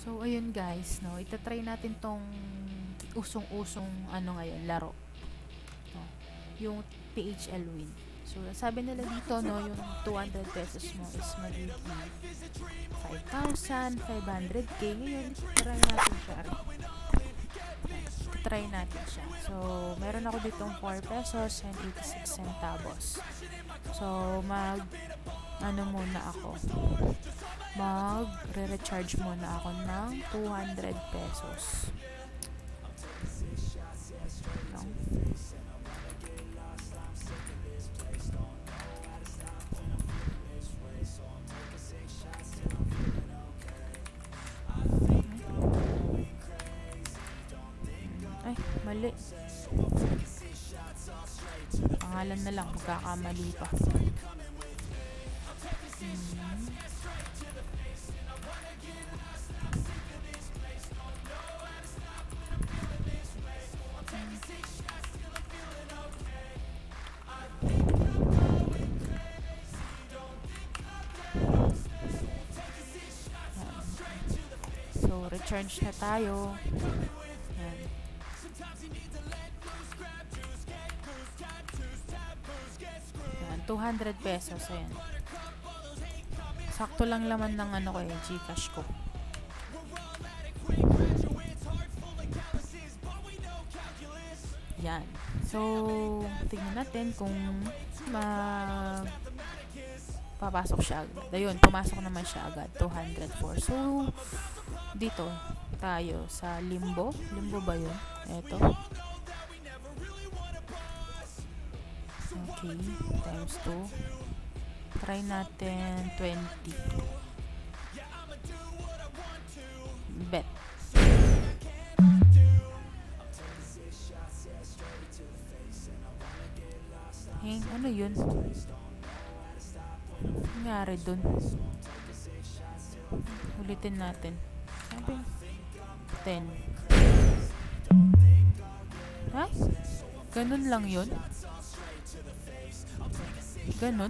So, ayun guys, no, itatry natin tong usong-usong ngayon, laro. No, yung PHL Win. So, sabi nila dito, no, yung 200 pesos mo is magiging 5,000, 500k. Ngayon, try natin siya. Try natin siya. So, meron ako ditong 4 pesos and 86 centavos. So, muna ako. Re-recharge muna ako ng 200 pesos. Lang. Ay, mali. Pangalan na lang, magkakamali pa. So, recharge na tayo. Yan. Yan, 200 pesos. Ayan. Sakto lang laman ng Gcash ko. Yan. So, tignan natin kung papasok siya agad. Ayun, pumasok naman siya agad. 204. So, dito tayo sa limbo. Limbo ba yun? Eto. Okay. Times 2. Try natin 20. Bet. Ano yun? Nangyari dun? Ulitin natin. Sabi 10. Ha? Ganun lang yun? Ganun?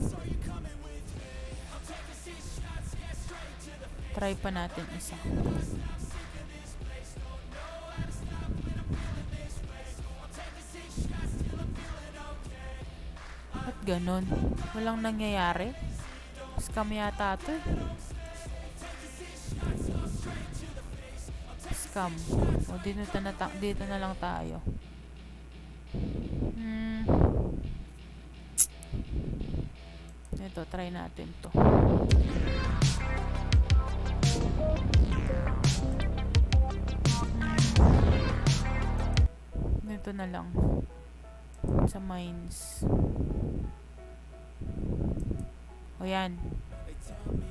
Try pa natin isa. At ganun? Walang nangyayari? Scam yata ito eh. Scam. O, dito na lang tayo. Ito, try natin to. Ito na lang. Sa mines. O yan.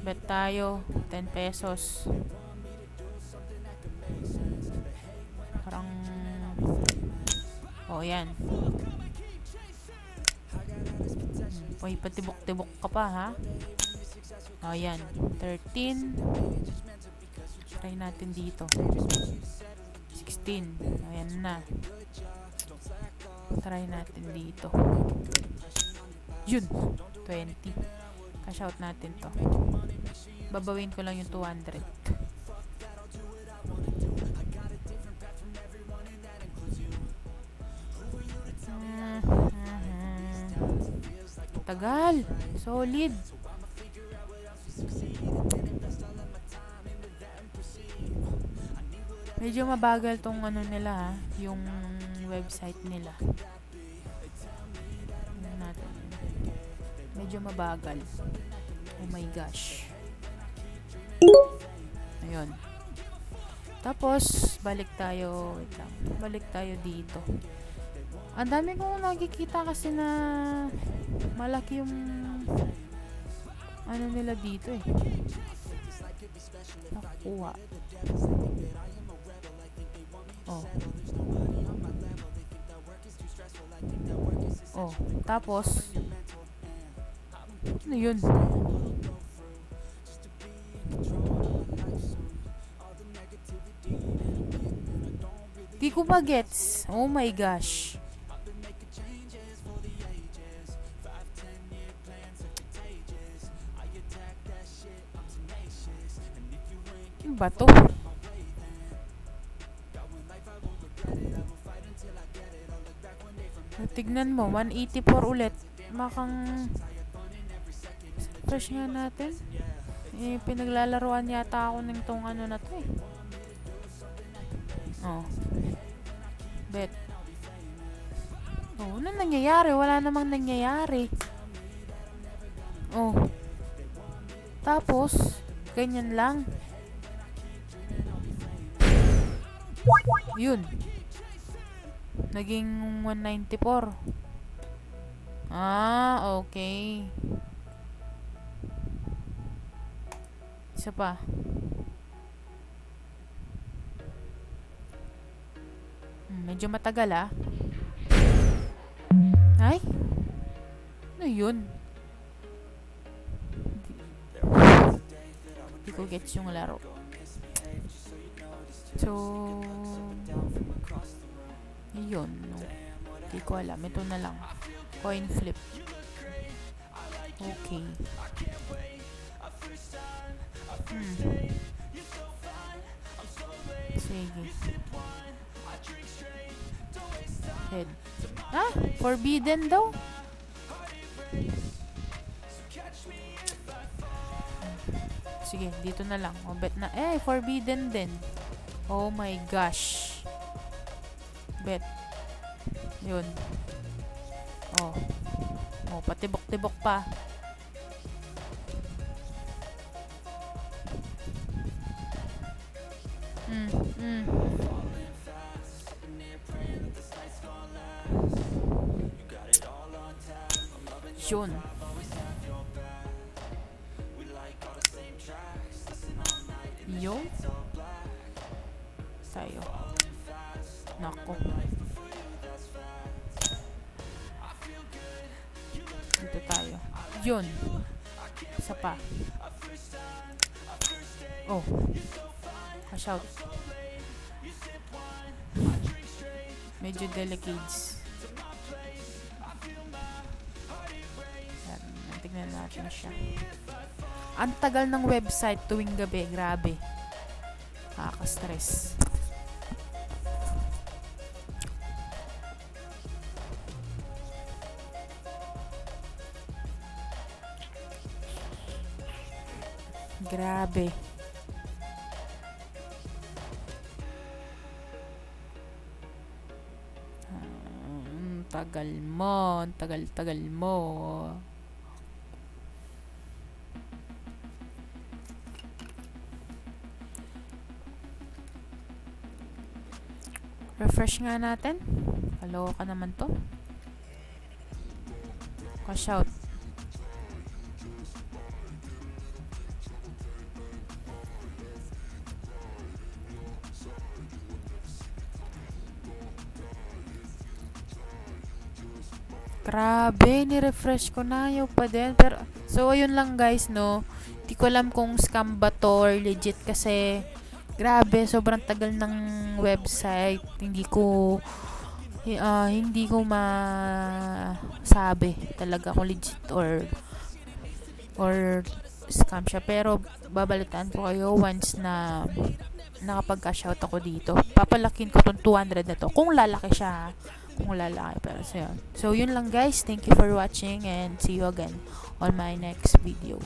Bet tayo. 10 pesos. Parang o yan. Uy, patibok-tibok ka pa ha. O yan. 13. Try natin dito. 16. Ayan na. Try natin dito. Yun. 20. Cash out natin to. Babawin ko lang yung 200. Tagal. Solid. Medyo mabagal tong nila ha. Yung website nila. Natin. Medyo mabagal. Oh my gosh. Ayun. Tapos, balik tayo. Wait lang. Balik tayo dito. Ang dami kong nakikita kasi na malaki yung nila dito eh. Nakuha. Oh. Oh, tapos ano yun? Di ko pa gets. Oh my gosh. Ano ba to? Tignan mo, 184 ulit. Makang fresh nga natin. Pinaglalaruan yata ako ng tong ano na to eh. Oh. Bet. Oh, ano nangyayari? Wala namang nangyayari. Oh. Tapos, ganyan lang. Yun. Naging 194. Ah, okay. Isa pa. Medyo matagal ah. Ay? Ano yun? Hindi ko gets yung laro. So, yun. No? Hindi ko alam. Ito na lang. Coin flip. Okay. Sige. Head. Ah, forbidden daw. Sige, dito na lang. O, bet na. Forbidden din. Oh my gosh. Bet. Yun. Oh. Oh, patibok-tibok pa. Yun. Yun. Tayo. Nako. Dito tayo. Yun. Isa pa. Oh. Cash out. Medyo delicates. Tignan natin siya. Ang tagal ng website tuwing gabi. Grabe. Nakaka-stress. Grabe. Tagal mo. Tagal mo. Refresh nga natin. Kaloka naman to. Cash out. Grabe, ni-refresh ko na yung pa din. Pero, so, ayun lang guys, no. Hindi ko alam kung scam ba to or legit kasi grabe, sobrang tagal ng website. Hindi ko masabi talaga kung legit or scam siya. Pero, babalitaan ko kayo once na nakapag-cash out ako dito. Papalakin ko tong 200 na to. Kung lalaki siya, kung lalaki. Pero so yun lang guys. Thank you for watching and see you again on my next video.